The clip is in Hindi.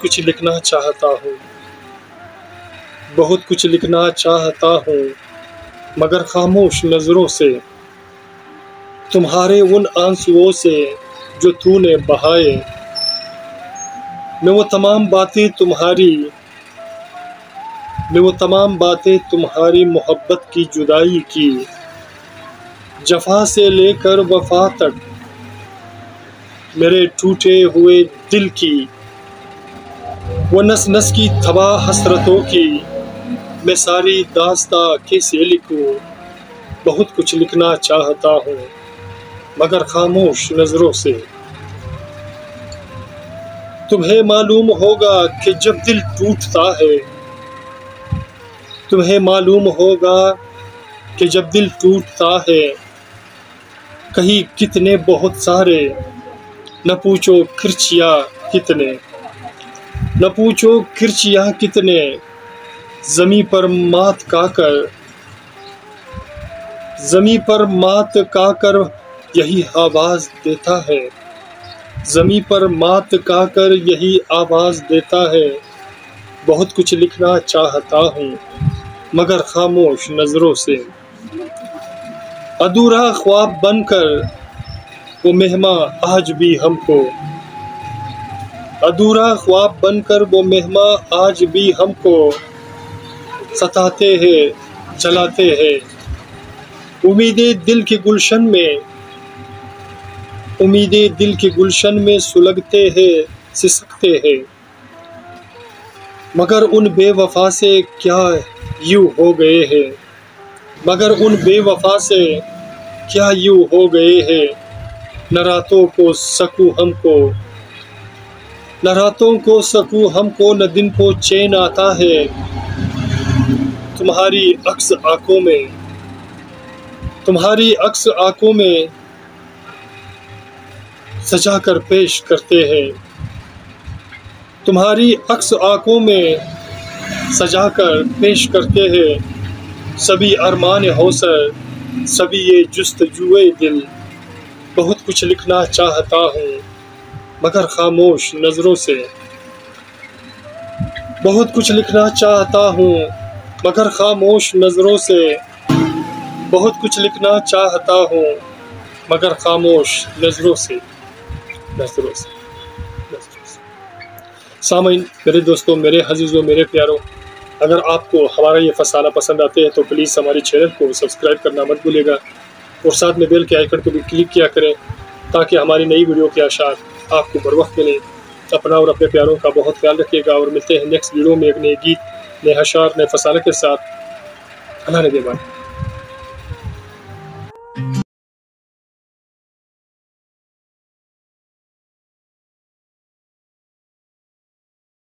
कुछ लिखना चाहता हूँ, बहुत कुछ लिखना चाहता हूँ, मगर खामोश नज़रों से, तुम्हारे उन आंसुओं से जो तूने बहाए। मैं वो तमाम बातें तुम्हारी मोहब्बत की जुदाई की, जफा से लेकर वफा तक मेरे टूटे हुए दिल की, वो नस नस की तबाह हसरतों की मैं सारी दास्तां कैसे लिखूं। बहुत कुछ लिखना चाहता हूँ, मगर खामोश नजरों से। तुम्हें मालूम होगा कि जब दिल टूटता है, तुम्हें मालूम होगा कि जब दिल टूटता है, कहीं कितने बहुत सारे, न पूछो किरचिया कितने, न पूछो किरचिया कितने, ज़मीं पर मात खाकर यही आवाज़ देता है, ज़मीं पर मात खाकर यही आवाज़ देता है। बहुत कुछ लिखना चाहता हूँ, मगर खामोश नज़रों से। अधूरा ख्वाब बनकर वो मेहमा आज भी हमको, अधूरा ख्वाब बनकर वो मेहमा आज भी हमको सताते हैं, जलाते हैं। उम्मीदें दिल के गुलशन में सुलगते हैं, सिसकते हैं, मगर उन बेवफा से क्या यूं हो गए हैं, मगर उन बेवफा से क्या यूं हो गए हैं। न रातों को हमको, न दिन को चैन आता है। तुम्हारी अक्स आंखों में सजा कर पेश करते हैं, तुम्हारी अक्स आंखों में सजा कर पेश करते हैं। सभी अरमान हौसर, सभी ये जुस्तजुए दिल। बहुत कुछ लिखना चाहता हूँ, मगर खामोश नजरों से। बहुत कुछ लिखना चाहता हूँ, मगर खामोश नजरों से। बहुत कुछ लिखना चाहता हूँ, मगर खामोश नजरों से। सामीन, मेरे दोस्तों, मेरे अजीज़ों, मेरे प्यारों, अगर आपको हमारा ये फसाना पसंद आते हैं तो प्लीज़ हमारे चैनल को सब्सक्राइब करना मत भूलिएगा और साथ में बेल के आइकन को भी क्लिक किया करें ताकि हमारी नई वीडियो के आशार आपको बर वक्त मिले। अपना और अपने प्यारों का बहुत ख्याल रखिएगा और मिलते हैं नेक्स्ट वीडियो में एक नए गीत, नए अशार, नए फसाने के साथ। अल्लाह ने